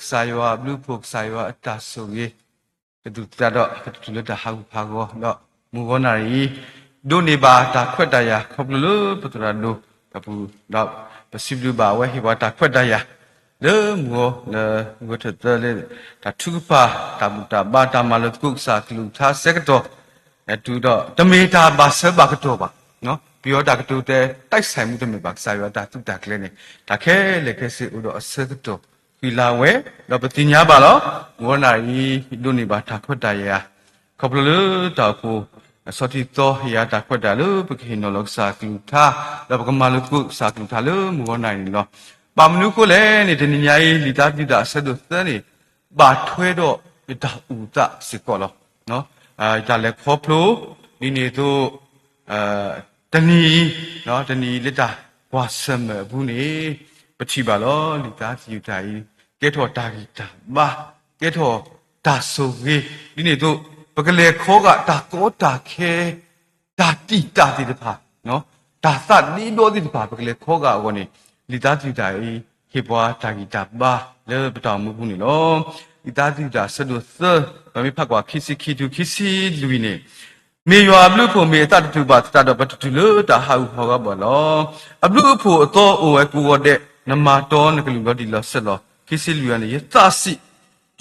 sayo blue pork sayo atasogi itu tiada betul dah hau pago dak mugonari do ni ba ta kwet daya khoplu betul do tapu dak pasiblu ba we hi ba ta kwet daya le mugo le mugo le ta thupa ta ba ta malu kuk sa klu tha sekto tu do tameta ba se ba kto ba no ပြီးတော့ဒါကတူတဲ့တိုက်ဆိုင်မှုတမေပါစာရတာတူတာကလေးနဲ့ဒါခဲလေခဲစီဥတော့အစကတော့ခီလာဝဲတော့ပတိညာပါတော့ငေါနာရီလူနေပါတာခွတ်တာရခပလတော့ကိုစောတိတော့ရတာခွတ်တာလို့ပခိနောလောက်စာကူထားတော့ပကမလုကုစာကူထားလို့ငေါနာရီနော်ပါမနုကိုလည်းနေတနညာရီလီတာပြတာဆက်တော့သနေပါထွဲတော့ဒါဥဒစစ်ကောလောနော်ဒါလည်းခေါ်ဖလို့ဒီနေတော့တဏီနော်တဏီလက်တာဘွာဆမ်ဘူးနေပချိပါလောလူသားစီယူတာကြီးကဲထော်တာဂီတာဘာကဲထော်ဒါဆိုကြီးဒီနေ့တို့ပကလေခောကဒါကောတာခဲဒါတိတာတိတဖာနော်ဒါသတ်ဒီတော့တိတဖာပကလေခောကအောနေလူသားစီယူတာကြီးခေဘွာတာဂီတာဘာလဲပတော်မှုဘူးနေနော်လူသားစီယူတာဆဒုသဗမေဖက်ကွာခိစီခိတူခိစီလူနေမေယွာဘလူဖို့မေတတူပါတတဘတတူလို့တာဟာဟောကဘောလောအဘလူဖို့အတော်အိုဝဲကူဝတဲ့နမတော်နကလူကဒီလောဆက်လောခိစီလူရနေသစီ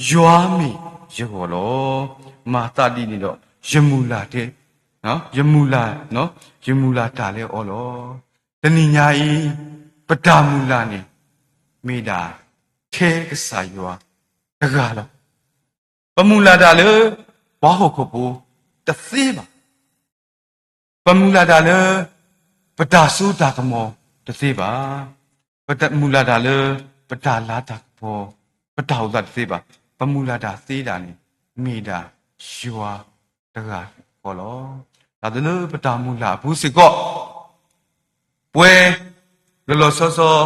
ယွာမီယောလောမာတတိနေတော့ယမူလာတဲ့နော်ယမူလာနော်ယမူလာတာလဲဩလောတဏိညာဤပဒမူလာနေမေတာခဲကစားယွာတကားလောပမူလာတာလေဘာဟုတ်ခဖို့တသေးပါပမူလာတာလေပဒါဆူတာကမောတသေးပါပဒမူလာတာလေပဒါလာတာဘောပဒါဟုတ်တာတသေးပါပမူလာတာသေးတာနေမိတာယွာတကားဘောလောဒါတလို့ပဒါမူလာဘူးစစ်ကောပွဲလောလောဆောဆော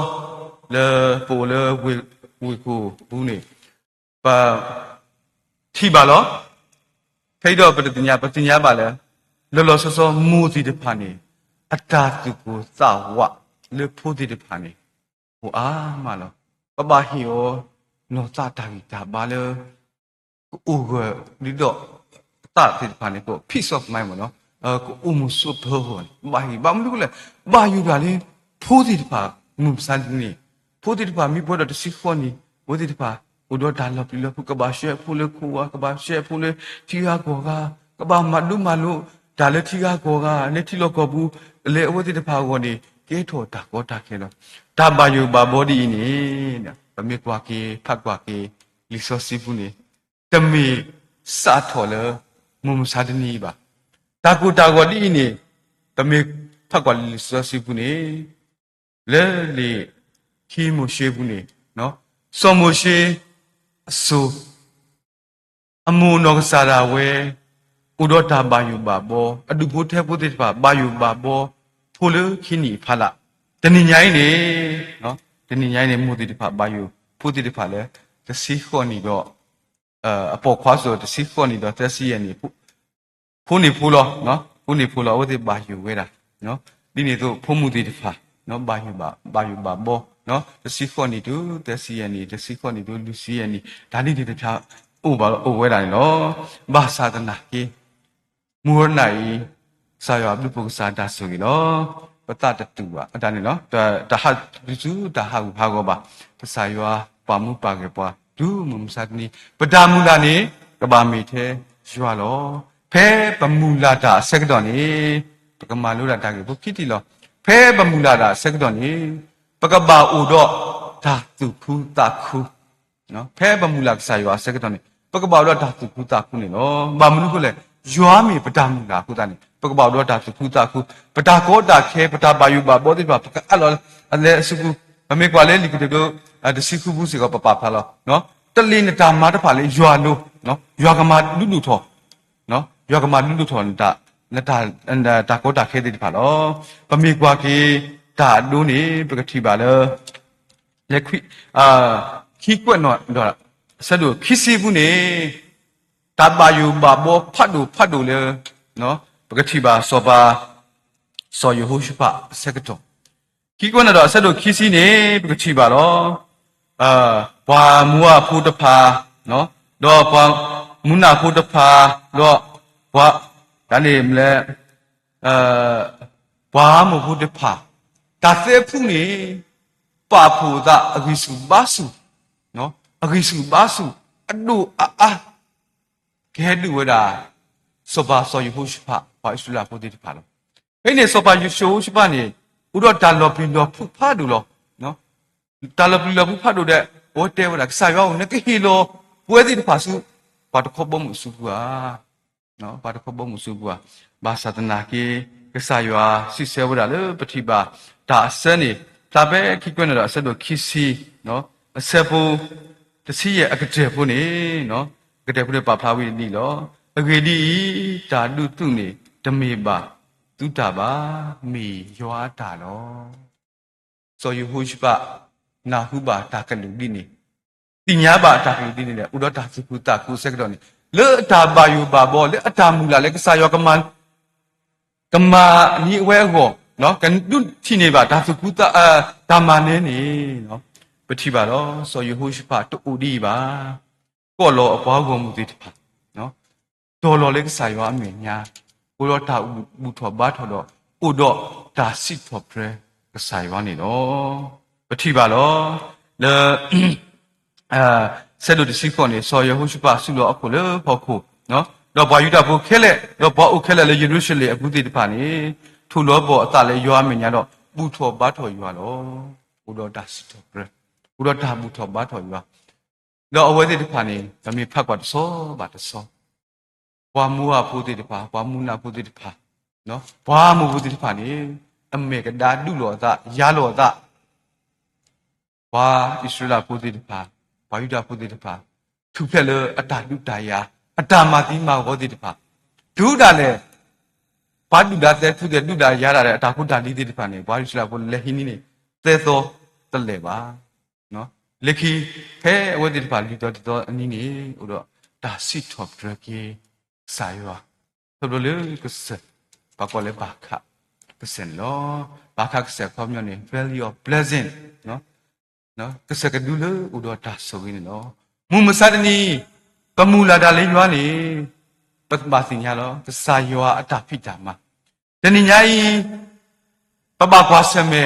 လေပိုလေဝေကိုဘူးနေပါထိပါလောဖိတော့ပတညာပါလေလောလောဆောဆောမူစီတဖာနေအတာသူကိုသဝလေဖို့စီတဖာနေဟိုအားမလောပပဟီယောနောသတာဂီတာဘာလေအိုကဒီတော့တာစီတဖာနေကို piece of mind မနော်ကိုအမှုစုဘောဘာဟီဘာမလို့လဲဘာယူတာလေဖို့စီတဖာမူစန်နေဖို့စီတဖာမိဘောတော့တစီခေါနီဖို့စီတဖာอุดรดาลปิลพุกบาเชพูเลคูวากบาเชพูเลทีกาโกกากบามาลุดาเลทีกาโกกาเลทีโลโกบูเลอวติตภาโกนี่เกโทตาโกตาเคโลตาบายูบาบอดีนี่นะปะเมกวาเกพักกวาเกลิโซซิบุนี่ตะเมสาโทเลมุมสาดนีบาตากูตาโกดีนี่ตะเมพักกวาลิโซซิบุนี่เลคีโมเชบุนี่เนาะโซโมเชso အမုံနောကစားတာဝဲဥဒတာဘာယူဘာဘောအဒုဖို့ထဲဖို့တဲ့ဘာယူဘာဘောဖိုလခင်းနီဖလာတဏိညာင်းနေနော်တဏိညာင်းနေမှုတဲ့ဘာယူဖို့တဲ့ဘာလဲတစီခေါ်နေတော့အပေါ်ခွာဆိုတစီခေါ်နေတော့တက်စီရနေဖိုးနေဖိုးလောနော်ဖိုးနေဖိုးလောဝတဲ့ဘာယူဝဲတာနော်ဒီနေတော့ဖုံးမှုတဲ့ဘာနော်ဘာယူဘာဘောနော်တစီခေါ်နေတူတက်စီရနေတစီခေါ်နေတူလူစီရနေဒါနေတဲ့ဖြာအိုဘာအိုဝဲတာနော်ဘာသာတနာကြီးမူရနိုင်စာရဘလူပုစာတာဆိုကြီးနော်ပတတတူပါအတန်းနော်တဟလူစုတဟဘာကောပါပစာရပါမှုပါကေပွားဒူမမစတ်နီပဒါမူလာနေကဘာမီသေးရွာလောဖဲပမူလာတာစက်တော်နေပကမာလို့တာကေဘုခိတီလောဖဲပမူလာတာစက်တော်နေပကဘာဥတော့ဒါသူဖူတာခုနော်ဖဲပမူလာစာရစက်တော်နေပကဘာတော့ဒါသူဖူတာခုနေနော်ဘာမလို့ကိုလဲယွာမီပဒါမူလာခုတာနေပကဘာတော့ဒါသူဖူတာခုပဒါကောတာခဲပဒါဘာယူဘာဘောတိဘာပကအဲ့လောအလဲစုကူအမေကွာလဲလီကတိုတစီခုဘူးစီကပပဖာလောနော်တလင်းတာမာတဖာလေယွာလို့နော်ယွာကမာလူထောနော်ယွာကမာလူထောတာလက်တာကောတာခဲတဲ့ဖာလောပမေကွာကေတာဒိုးနေပကတိပါလောလက်ခွိခီကွက်တော့ဆက်လို့ခီစီဘူးနေတဘာယူဘာဘောဖတ်လို့လေနော်ပကတိပါစောပါစောယဟုရှိပါစက်ကတော်ခီကွက်တော့ဆက်လို့ခီစီနေပကတိပါလော ဘွာမူဝဖူတဖာနော်တော့ဘွာမူနာဖူတဖာတော့ဘွာဒါနေမလဲဘွာမဖူတဖာဒါသေဖူနေပါဖူသာအဂိစုဘာစုနော်အဂိစုဘာစုအဒုအာကဲဒူဝဒါစောပါစောယဟုရှိဖာဘာဣစလာဖူတိတဖာလောဟိနေစောပါယရှိုးရှိဖာနေဥတော့ဒါလောပင်လောဖူဖာဒူလောနော်ဒါလောပင်လောဖူဖာဒူတဲ့โอเตวดาสายว่าเนี่ยก็ฮีโร่ป่วยที่ภาษุบาดคบบ่มุสุบัวเนาะบาดคบบ่มุสุบัวบาศาสนากีก็สายว่าสิเสวดาเลยปฏิบัติตาเสนี่ตาเป้คิดกวนน่ะเสดคิซีเนาะเสปูตะซีရဲ့အကတဲ့ပုနေเนาะကတဲ့ပုနေပါဖလာဝိနီလောအဂေဒီတာတုတုနေဓမေပါတုတာပါမေယောတာလောဆိုယူဟုရှိပါနာဟုပါတာကလူဒီနေတိညာပါတာကလူဒီနေလေဥဒတာစုခုတာကုစက်တော်နေလေအတာပါယူပါဘောလေအတာမူလာလေကစားယောကမန်ကမာနီအဝဲကိုနော်ကန်ဒုတိနေပါဒါစုခုတာဒါမနေနေနော်ပတိပါတော့ဆိုယူဟုရှိပါတူဒီပါကောလောအပွားကုန်မှုတိတပါနော်တော်လောလေကစားယောအမေညာဥဒတာဥထောဘာထောတော့ဥဒတာစစ်ထောပရကစားယောနေတော့ပတိပါလောလေဆက်လို့တရှိခွန်နေဆော်ရဟုတ်ရှိပါဆုလို့အခုလေဖို့ခုနော်တော့ဘာယူတာဖို့ခဲလက်တော့ဘာဥခဲလက်လေယေရုရှလင်အခုတည်တဖာနေထူလို့ပေါ်အတလည်းရွာမညာတော့ပူထောဘာထော်ရွာတော့ဘုတော်တာစစ်တော်ပြဘုတော်တာပူထောဘာထော်ရွာတော့အဝဲတည်တဖာနေဓမေဖတ်ကွာတဆောဘာတဆောဘွာမူဟာဖို့တည်တဖာဘွာမူနာဖို့တည်တဖာနော်ဘွာမူဖို့တည်တဖာနေအမေကဒါလူလောသရလောသဝါဣသရေလပုတိတပါဘာယုဒပုတိတပါသူဖက်လေအတာလူတာယာအတာမာတိမာဝေါတိတပါဒုဒါလေဘာဒုဒါတဲ့သူတဲ့ဒုဒါရတာတဲ့အတာကုတာလိတိတပါနေဘာယုစလာပုလေဟိနီနေသေသောတလေပါနော်လက်ခီဖဲဝေတိတပါလိတော်အနီးနေဥတော့ဒါစစ်ထော့ဒရကီစာယောသူတို့လေကစဘာကောလေဘာခကစင်လောဘာခကစခေါမျောနေ value of blessing နော်ကစကဒူလဥဒတာဆိုရင်းနော်မူမစဒနီပမူလာတာလေးရွာနေပပစင်ညာလောကစာယောအတာဖိတာမှာတဏိညာဤပပကွာဆမေ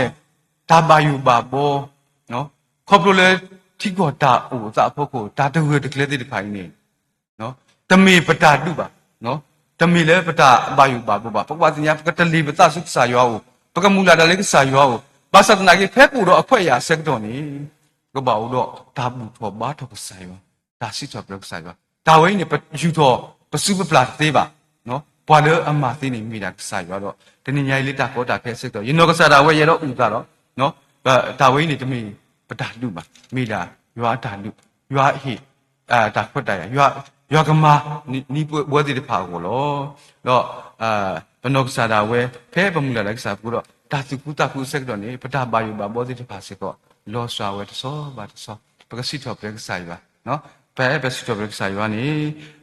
တာဘာယူပါဘောနော်ခေါပလိုလေထိကောတာအိုသာဖို့ကိုတာတဝေတကလေးတိဖိုင်းနေနော်တမေပတာတုပါနော်တမေလေပတာအဘာယူပါဘောပါပပစင်ညာကတလီပတာစုစာယောပကမူလာတာလေးကစာယောဘာသာနာကြီးဖဲပူတော့အခွက်ရဆက်တော့နေကဘာဦးတော့ဒါဘူးတော့ဘာတော့ဆိုင်ပါဒါရှိတော့ပြတ်ဆိုင်ပါဒါဝိနေယူတော့ပစုပပလာသေးပါနော်ဘွာလေအမသေးနေမိတာဆိုင်ပါတော့တနင်္ညာရီလေးတာကောတာဖဲဆက်တော့ရင်တော့ကစားတာဝဲရတော့ဥတာတော့နော်ဒါဝိနေတမီပတာလူပါမိလာရွာတာလူရွာဟိဒါခွတ်တရရွာကမာနီးပွဲသေးတဖာကိုလောတော့ဘနောကစားတာဝဲဖဲပမူလာလိုက်စားဘူးတော့တာစုကူတာကူဆက်တော့နေပတာဘာယူပါဘောတိတဖာစကောလောဆွာဝဲတဆောဘာတဆောပကစီတော့ပြကဆိုင်ပါနော်ပဲစီတော့ပြကဆိုင်ပါနေ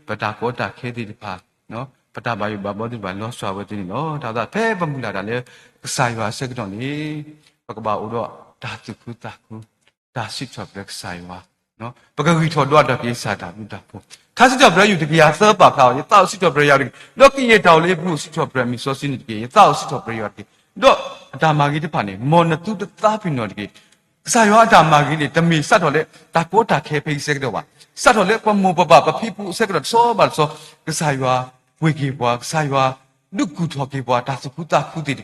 ပတာကောတာခဲတိတဖာနော်ပတာဘာယူပါဘောတိပါလောဆွာဝဲတိနော်ဒါဖဲပမူလာတာလေကဆိုင်ပါဆက်တော့နေပကဘာဦးတော့တာစုကူတာကူတာစီတော့ပြကဆိုင်ပါနော်ပကဝီထော်တော့ပြေးစားတာဘူးတာဖို့他是叫不要有这个颜色吧？靠，也早是叫不要的。那个也到了不是叫不要米索西的，也早是叫不要的。那大马给的盘呢，莫那都的大品了的。啥样大马给的，但没杀头嘞，大锅大开配色的哇，杀头嘞，把木把皮肤色的说吧说，个啥样会给哇，啥样路骨头给哇，大是骨大骨的的，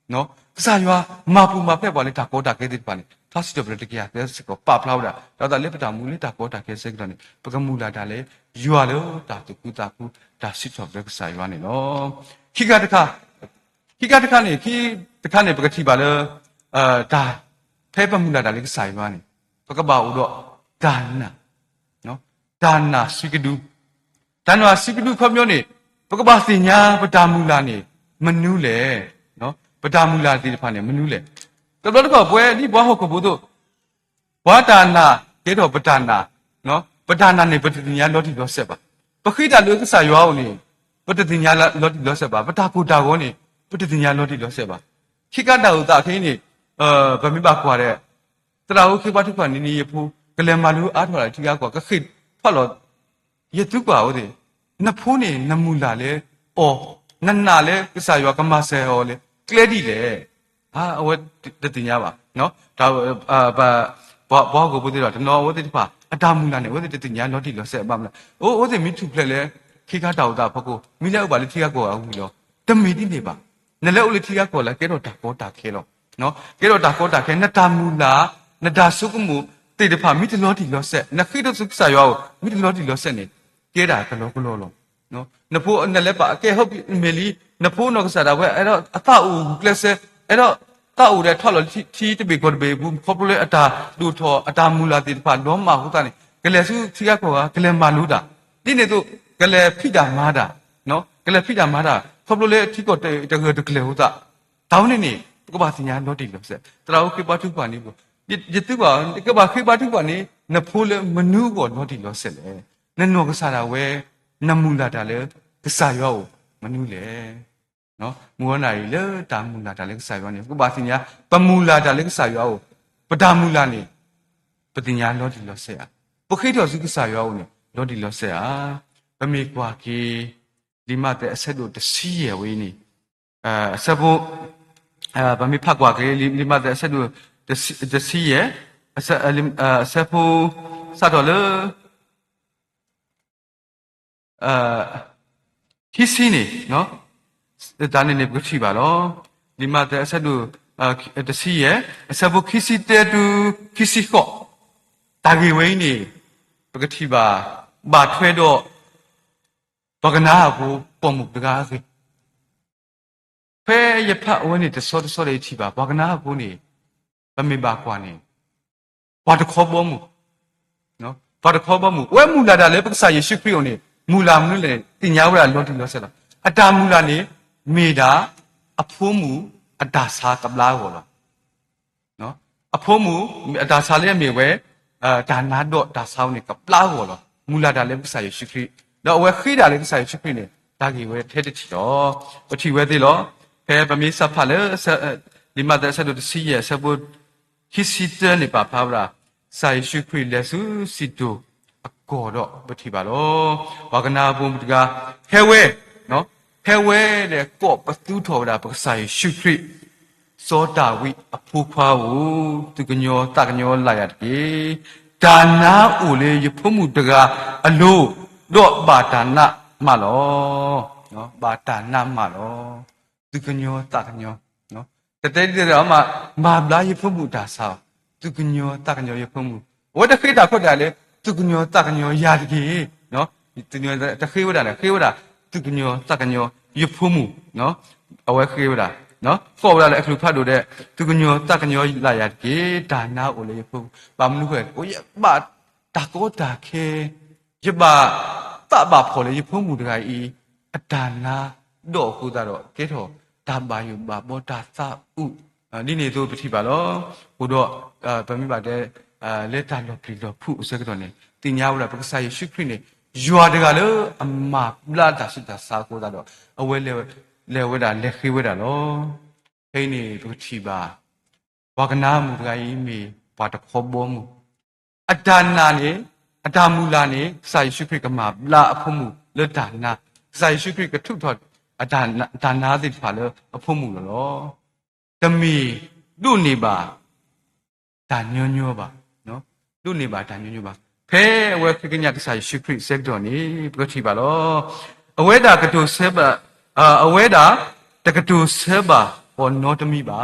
喏，啥样马布马配哇嘞，大锅大开的盘呢。他是叫不了这个呀，这是个把不了的，然后嘞不打木哩大锅大开色的呢，不跟木啦打嘞。ယူရလို့တာတူကူတာကူတာစစ်တော်ဘက်ဆိုင်ရနေနော်ခိကတခနေခိတခနေပကတိပါလေဒါဖဲပမှုလာတာလေးဆိုင်ရနေပကပါဦးတော့ဒါနာနော်ဒါနာစိကဒူဒါနာစိကဒူခေါမျိုးနေပကပါစင်ညာပတာမူလာနေမနူးလေနော်ပတာမူလာဒီတဖာနေမနူးလေတော်တော်တော့ပွဲဒီဘွားဟုတ်ကဘုတို့ဘွားတာနာကေတော့ပတာနာနော်ပဒါနာနေပတတိညာလောတိလောဆက်ပါပခိတာလောကစာယောနေပတတိညာလောတိလောဆက်ပါပတာကူတာကောနေပတတိညာလောတိလောဆက်ပါခိကတာဥတာခင်းနေဗမိပါခွာတဲ့တရာဟုခိပတုခနီနီယဖူ ကလမာလူအားထော်လာထီကားကွာကခိဖောက်လို့ရတုကွာဟုတ်တယ်နဖိုးနေနမူလာလေအော်နနာလေပစ္စယောကမဆဲဟောလေကလဲဒီလေဟာအဝတ်တတင်ရပါနော်ဒါဘာကိုဘုဒ္ဓတော်တနော်ဝတ်တိပါအတာမူလာနေဝတ်တိတင်ညာလောတိလောဆက်ပါမလားအိုးဝတ်တိမိထုဖလက်လေခိကားတောက်တာဖကိုမိလည်းဥပါလေထီကားကွာအခုလောတမီတိနေပါနလဲဥလေထီကားကွာလာကဲတော့တာကောတာခဲလောနော်ကဲတော့တာကောတာခဲနတာမူလာနဒါစုကမှုတေတဖာမိတလောတိလောဆက်နခိတော့စုဆာယောမိတလောတိလောဆက်နေကဲတာကလောကလောလောနော်နဖိုးနလဲပါအကဲဟုတ်မေလီနဖိုးနောကစားတာဝဲအဲ့တော့အတာဦးကလဆက်အဲ့တော့တာဦးတဲ့ထော်လို့ချီတပေကောဘေဘူးခေါပလေအတာလူထော်အတာမူလာတေတဖာလောမဟုတ်တာနေကလဲစုချီကကောကလဲမာလူတာဒီနေတော့ကလဲဖိတာမာတာနော်ကလဲဖိတာမာတာခေါပလေအထီကောတကလဲဟုတ်တာတောင်းနေကဘာစညာလောတိလောဆက်တရာခေပါထုပါနေဘူးယတုပါကဘာခေပါထုပါနေနဖိုးလေမနူးကောလောတိလောဆက်လေနနောကစားတာဝဲနမူလာတာလေကစားရောမနူးလေနော်မူဝနာရီလေတာမူလာတာလေကစားရောနေကဘာစညာပမူလာတာလေကစားရောပဒါမူလာနေပတိညာလောတိလောဆက်ပခိတော်စုကစားရောနေလောတိလောဆက်ပမေကွာကေဒီမတဲ့အဆက်တို့တစီရဝေးနေဆဘဗမေဖတ်ကွာကေလီမတဲ့အဆက်တို့တစီရဆဖိုစတော်လေခီစီနေနော်ဒါနေပတိပါလောဒီမတဲ့အဆက်တို့တစီရဆဖိုခီစီတဲတူခီစီကောတာဂေဝိနေပကတိပါဘာထွဲတော့ဘကနာကိုပုံမှုတကားစေဖဲရဖတ်ဝင်းနေတစောလေးချီပါဘကနာကိုနေဗမေပါကွာနေဘာတခေါ်ပေါ်မှုနော်ဘာတခေါ်ပေါ်မှုဝဲမူလာတာလေပက္ခယေရှုခရစ်ကိုနေမူလာမလို့လေတင်ညာဝရလောတိလောဆက်လာအတာမူလာနေမေတာအဖိုးမှုအတာစာကပလာဟောလားနော်အဖိုးမှုအတာစာလေးမြေဝဲဒါနာတော့ဒါဆောင်းနေကပလာဟောလားမူလာတာလေပက္ခယေရှုခရစ်တော့ဝဲခိတာလေပက္ခယေရှုခရစ်နေတာကြီးဝဲထဲတချီတော့ပတိဝဲသေးလောဖဲပမေစဖလေဒီမတဲ့ဆက်တို့စီရဆဘုခိစီတနေပါဖာဗရာဆိုင်ရှုခရစ်လက်စုစီတိုအကောတော့ပတိပါလောဝကနာဘုံတကဟဲဝဲနော်ဟဲဝဲတဲ့ကော့ပတူထော်တာပဆိုင်ရှုခရစ်စောတာဝိအဖူခွားကိုသူကညောတကညောလာရတဲ့ဒါနာဦးလေရဖမှုတကအလိုတော့ဘာတာနာမလောနော်ဘာတာနာမလောသူကညောတကညောနော်တဲ့တော့မာဘလာရဖမှုဒါဆောသူကညောတကညောရဖမှုဝတ်တခိတာခွတ်တယ်လေသူကညောတကညောရာတကြီးနော်သူညောတခိဝဒလေခိဝဒသူကညောတကညောရဖမှုနော်အဝဲခိဝဒနော်ဖော်လာလေအခလူဖတ်လို့တဲ့သူကညောတကညောလာရတကြီးဒါနာအိုလေဖမှုဘာမလို့ခဲအိုရဘာတာကောတာခဲရပါတဘာဖော်လေရဖမှုတကကြီးအတာနာတော့ခုတော့ကဲတော့ဒါဘာယူဘာဘောတာသာဥဒီနေသူပတိပါလောဟိုတော့ဗမိပါတဲ့လက်တာလော်ပလီလော်ဖုစကတော့နေတင်ညာဝလာပက္ခစာယေရှုခရစ်နေယွာတကလည်းအမပလာတာရှိတာစာကိုတော့အဝဲလေဝဲတာလက်ခိဝဲတာလောဟိနေပတိပါဝကနာမူတကကြီးမီဘာတခေါ်ဘောမူအဒါနာနေအဒါမူလာနေစာယေရှုခရစ်ကမှာလာအဖို့မူလက်တာနာစာယေရှုခရစ်ကထုထော်အဒါနာသိဖာလောအဖို့မူလောတမီလူနေပါဒါညွညွပါနော်လူနေပါဒါညွညွပါဖဲဝဲခိကညတဆိုင်ရှုခရစ်ဆက်တော်နေပကတိပါလောအဝဲတာကတုဆေဘအဝဲတာတကတုဆေဘဟောနောတမီပါ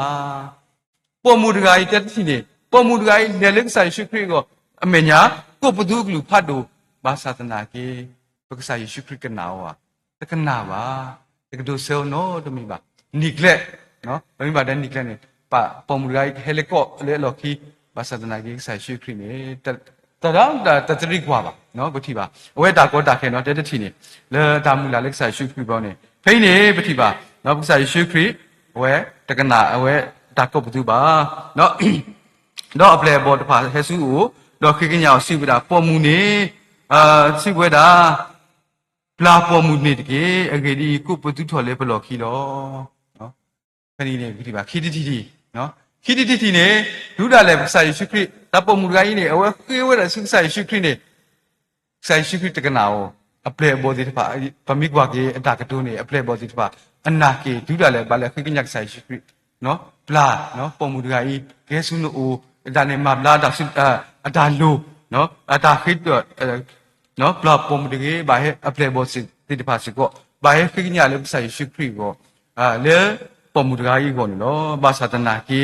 ပေါ်မူတကားတက်တိနေပေါ်မူတကားလက်လက်ဆိုင်ရှုခရစ်ကိုအမေညာကိုပဒုကလူဖတ်တို့ဘာသာတနာကေပကဆိုင်ရှုခရစ်ကနာဝတကနာပါတကတုဆေနောတမီပါနိကလက်နော်ဘယ်မှာတဲ့နိကလက်နေပါပေါ်မူတကားဟဲလီကောလေလော်ခီဘာသာတနာကေဆိုင်ရှုခရစ်နေတရောင်းတာတတိကွာပါနော်ပတိပါအဝဲတာကောတာခဲနော်တဲတတိနေလေတာမူလာလက်ဆိုင်ရှုခရစ်ပေါ့နေဖိနေပတိပါနော်ပက္ခဆိုင်ရှုခရစ်အဝဲတကနာအဝဲတာကောပတူပါနော်တော့အပလေဘောတဖာဟဲဆူကိုတော့ခိကညာကိုစီဝတာပေါ်မူနေစီဝဲတာပလာပေါ်မူနေတကေအကေဒီကုပတူထော်လေဘလော်ခီလောနော်ခဏီနေပတိပါခီတီတီနော်ခီတီတီနေဒုဒါလေပက္ခဆိုင်ရှုခရစ် ဒါပုံမူတိုင်းနေအဝဲခေဝဲတာဆိုင်ရှိခရနေဆိုင်ရှိခရတကနာကိုအပလေဘောဒီတပါပမိကွာကေအတာကတုနေအပလေဘောဒီတပါအနာကေဒူလာလေဘာလေခိကညက်ဆိုင်ရှိခရနော်ပလာနော်ပုံမူတိုင်းကဲဆုနိုဒါနေမှာပလာတာအတာလိုနော်အတာခိတော့နော်ပလာပုံမူတိုင်းဘာဟဲအပလေဘောစီဒီတပါစီကိုဘာဟဲခိကညလေဆိုင်ရှိခရကိုလေပုံမူတိုင်းကိုနော်ဘာသာတနာကေ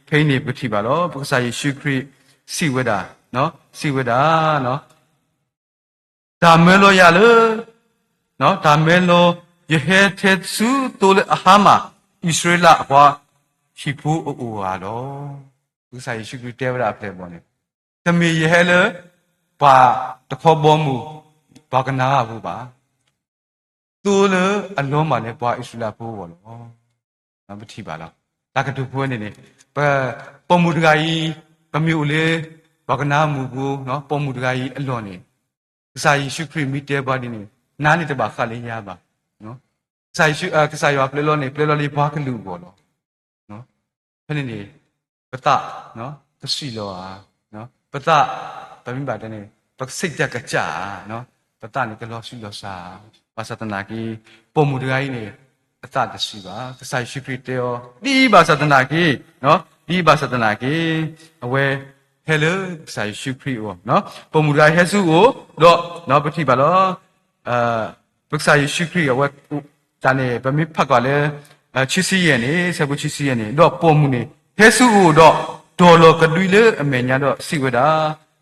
ဖိနေပတိပါတော့ပက္ခဆိုင်ရှိခရစီဝဒနော်စီဝဒနော်ဒါမဲလို့ရလေနော်ဒါမဲလို့ယေဟေသက်စုတိုလေအဟာမဣသရေလဟွာရှိဖို့အိုဟာတော့ပက္ခဆိုင်ရှိခရတဲဝဒအဖလေပေါ်နေတမီယေဟေလေဘာတခေါ်ပေါ်မူဘာကနာဘူးပါတိုလေအလုံးမလည်းဘာဣသရေလဖို့ဘောလို့နော်မထီပါလားဒါကတူပွဲနေနေပုံမူတကာကြီးပမျိုးလေဘာကနာမူဘူးနော်ပုံမူတကာကြီးအလွန်နေစာယီရှုခရမီတဲပါဒီနေနားနေတပါခလေးရပါနော်စာယီရှုကစာယောပလေလောနေပလေလောလေးဘာကလူဘောလို့နော်ဖနေနေပတနော်သရှိလောဟာနော်ပတဗမိပါတဲ့နေပစိတ်တက်ကကြာနော်ပတနေကလောရှိလောစာဘာသတနာကြီးပုံမူတကာကြီးနေအတတရှိပါသဆိုင်ရှိခရတေယောဒီဘာသတနာကြီးနော်ဒီဘာသတနာကြီးအဝဲဟဲလဆိုင်ရှိခရယောနော်ပုံမူရာဟဲစုကိုတော့နော်ပတိပါလောပက္ဆိုင်ရှိခရယောဝဲတန်နေဗမိဖတ်ကလည်းချစ်စီရဲ့နေဆက်ဘူးချစ်စီရဲ့နေတော့ပုံမူနေဟဲစုကိုတော့ဒေါ်လောကတွီလေအမေညာတော့စိဝဒ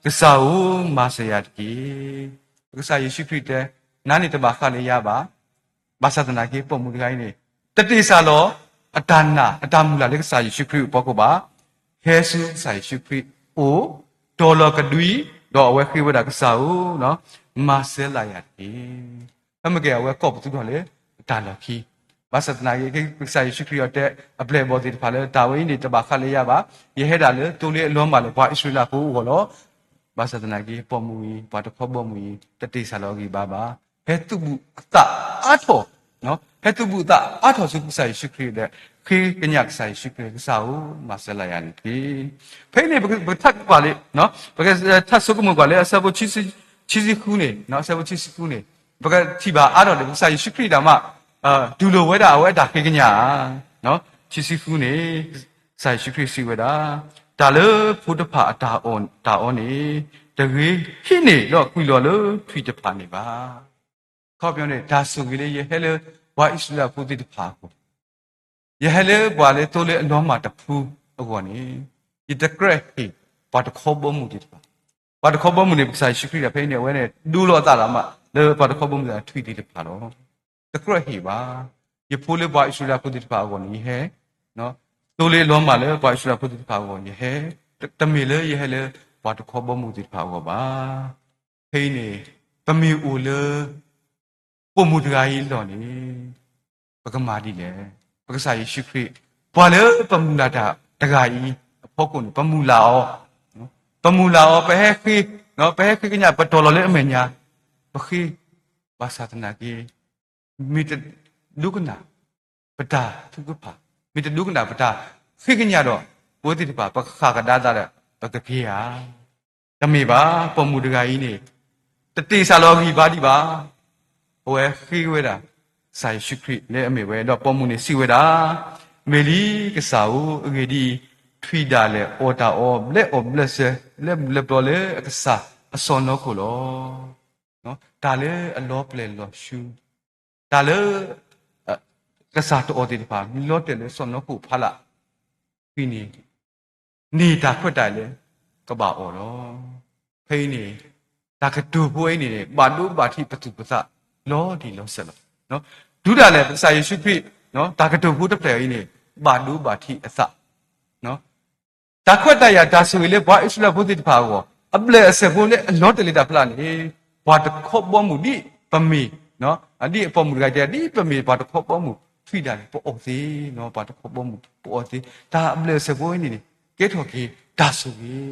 ကစားဦးမဆရာတကြီးပက္ဆိုင်ရှိခရတဲ့နာနေတပါခလေးရပါဘာသာတနာကြီးပုံမူတကိုင်းနေတတိဆာလောအတနာအတမူလာလက်စာယေရှုခရစ်ဘောကိုပါဟဲဆုစာယေရှုခရစ်အိုဒေါ်လာကဒွီတော့အဝဲခိဝဒကဆာဦးနော်မာဆဲလာရတီအမကေအဝဲကော့ပတူတော့လေတာလခီဘာသာတနာကြီးစာယေရှုခရစ်တဲ့အပလေဘောဒီဖာလေတာဝင်းနေတပါခလေးရပါယေဟဲတာလေတူလေးအလုံးပါလေဘာဣသရေလကိုဟောလောဘာသာတနာကြီးပေါ်မူဘာတခေါ်ပေါ်မူတတိဆာလောကြီးဘာဟဲတုဘူးအတအားထောနော်ဟဲတုဘူးတာအားထောစုဆိုင်ရှိခရတဲ့ခေကညက်ဆိုင်ရှိခရစာဦးမဆလာယန်ဒီဖိနေဘထက်ပါလေနော်ဘကထတ်စုကမကလေအစဘချီစီခုနေနော်အစဘချီစီခုနေဘကချီပါအားတော်လေဆိုင်ရှိခရတာမဒူလိုဝဲတာအဝဲတာခေကညနော်ချီစီခုနေဆိုင်ရှိခရစီဝဲတာဒါလေဖုဒဖာတာအွန်နေတကြီးဟိနေတော့ကွီလော်လို့ထွီတဖာနေပါခေါ်ပြောနေဒါဆိုကြီးလေယေဟဲလေဝါဣစလာဖူတိတဖာကိုယေဟဲလေဘွာလေတိုလေအလုံးမှာတဖူးအကောနေဒီတကရက်ဟိဘာတခေါ်ဘမှုတိတဖာဘာတခေါ်ဘမှုနေပဆိုင်ရှိခရဖိနေဝဲနေဒူလောတာလာမလေဘာတခေါ်ဘမှုလာထွီတိတဖာတော့တကရက်ဟိပါယေဖိုလေဘွာဣစလာဖူတိတဖာကိုနေဟဲနော်တိုလေလုံးမှာလေဘွာဣစလာဖူတိတဖာကိုယေဟဲတမီလေယေဟဲလေဘာတခေါ်ဘမှုတိတဖာကိုပါဖိနေတမီဦးလေပုံမူတကာကြီးလော်နေပကမာဒီလေပကစားယေရှုခရစ်ဘာလဲပမူလာတာတကာကြီးအဖို့ကုန်ပမူလာအောနော်ပမူလာအောပဲခိနော်ပဲခိကညာပတော်လော်လေအမေညာပခိဘာသာတနာကြီးမိတဒုကနာပတာသူကပါမိတဒုကနာပတာခိကညာတော့ဝတိတပါပခါကဒါတဲ့ပကပြေဟာတမေပါပမူတကာကြီးနေတတိဆာလောကြီးပါဒီပါဝဲခိဝဲတာဆိုင်ရှိခရစ်လေအမေဝဲတော့ပေါ်မှုနေစီဝဲတာမေလီကစားဦးအငေဒီထွီတာလေအော်တာအော်လက်အော်ဘလက်ဆဲလက်ပေါ်လေကစားအစောနောကိုလောနော်ဒါလေအလောပလေလောရှူဒါလေကစားတော့ဒီပါမီလောတယ်လေစောနောကိုဖလာပြီးနေနေတာခွတ်တယ်လေကပါအော်တော့ဖိနေဒါကတူပွဲနေတယ်ဘာလို့ဘာတိပတုပစလောဒီလောဆက်လောနော်ဒုဒါလည်းစာယေရှုခရစ်နော်ဒါကတုဖို့တပယ်ကြီးနေဘာလူဘာတိအစနော်ဒါခွတ်တရဒါဆိုလေဘာဣစလာဘုဒ္ဓတဖာကိုအပလေအစဖို့လေလောတလေတာဖလာနေဘာတခေါ်ပေါ်မှုဒီပမေနော်အဒီအပေါ်မှုကြတဲ့ဒီပမေဘာတခေါ်ပေါ်မှုထွိတာလေပေါ်စေနော်ဘာတခေါ်ပေါ်မှုပေါ်စေဒါအပလေအစဖို့နေကဲထော်ကြီးဒါဆိုကြီး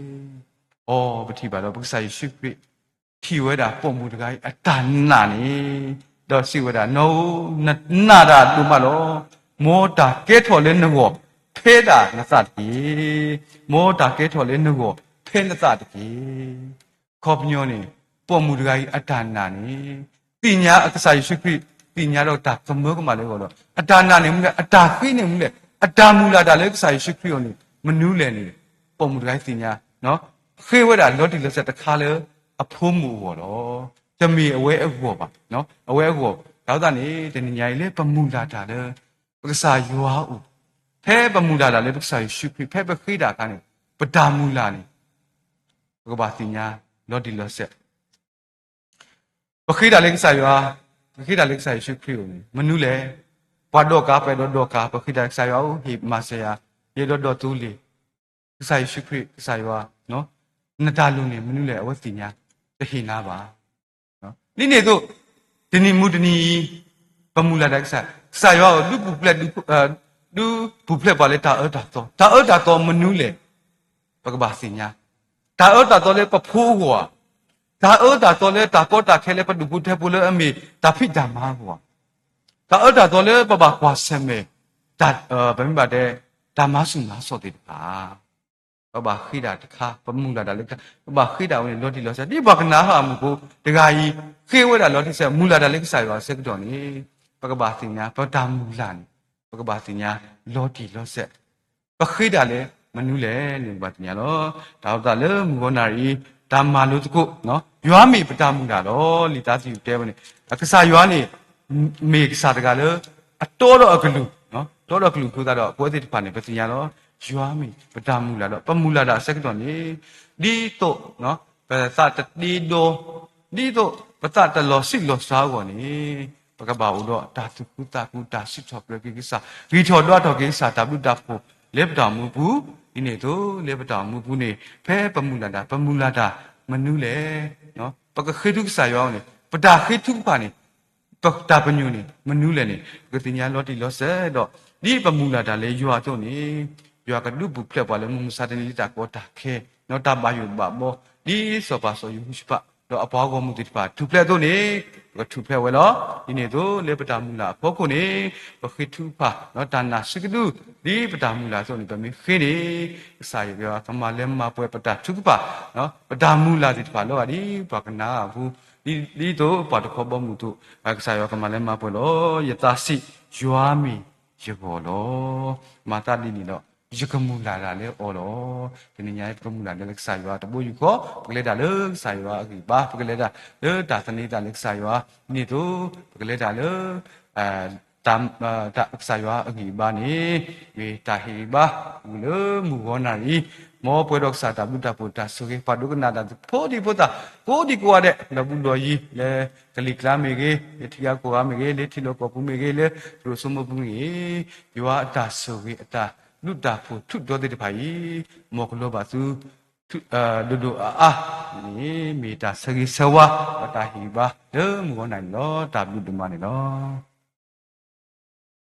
ဩပတိပါတော့ဘုစာယေရှုခရစ်ထီဝဲတာပုံမှုတကိုင်းအတန်နာနေတော့စီဝဲတာနောနာတာတူမလို့မောတာကဲထော်လဲငေါဖဲတာငါစတ်ကြီးမောတာကဲထော်လဲငေါဖ na ta de Kopnyo ni Pomurai Atana ni Tinya Akasai Shukri Tinya Dota Kamukamale Atana ni Ataki ni Atamula Dalexai Shukri ni Manule ni Pomurai Tinya no Hewa Lotty looks at the color a pomu water to me away of woba no away of wob Taudani then Yale Pamula Dada Akasai you are Peba Mudala Lebusai Shukri Peba Hida Kani but Damulani Gobatinya Lotty Losset Bakida Lexaya Bakida Lexai Shukri Manule Padoka Pedoka Bakida Sayo Hip Masaya Yedo Tuli Sai Shukri Saywa no Nataluni Manule Watinya the Hinaba no Linedo Dini Mudini Pamula Dexa Sayo do Puple Baleta Erdato Ta Erdato Manule Bagabasinya Ta Erdato Papua Ta Erdato Tapota Kelepa du Butapula Ami Tapita Magua Ta Erdato Baba Seme that Bembade Damasuna so did Baba Hida Ka Pamula Daleka Baba Hida when Lottie Losa Di Bakana Mugo the guy Kiwa Lottie said Mula Dalexai was Secdoni Bagabasinya Patamulan Bagabasinya Lottie Loset Bakidale Manule Batiano Taudale Mugonari Tamaluko no Yuami Patamula Litati Devon Akasa Yuani make Sadagalo a total of glue no total glue to that what it pane Patiano Yuami Patamula Pamula Secdoni Dito no Patata Dido Patata Losilo Sagoni Pagabaudo Tatukuta Sitop Gisa Vito Dotogisa Tabudapo Lebda Mubu Inedo Lebda Mubune Pe Pamulada Manule no Pagahidu Sayoni Padahitu Pani Tapanyuni Manuleni Gatinya Lottie Losedo Di Pamulada Le Yuatoni You are a dubu plebal suddenly that water ke not up by you babo Di Sopaso Yuspa the Apago Mutipa to play done but to play well in a do Lepetamula Pocone Pokitupa not done Sikadu Di Petamula only by me Fini Saya Kamalema Puepata Tupa no but Damula did follow Di Pacana who Dito Patacoba Mutu Aksaya Kamalema Polo Yatasi Juami Jibolo Mata Dino Jukamula le oro Kenya Pamula Lexaya the Boyuko Gleda Lug Saywa Ba Gleda the Datanita Lexaya Nito Gleda Lug Tam Saywa Agibani Tahiba Ulu Mugonari More products at Abuda Puta Suki Padugana Podi Puta Podi Guade Labudoyi Le Kaliklamege Etiaco Amege Letilo Pumegele Rusumubungi You are Tasuki Ludapu to do the Pai Moklobasu Dudu ni Mita Sagi Sawa Tahiba the Mugona law Tabu Dumani law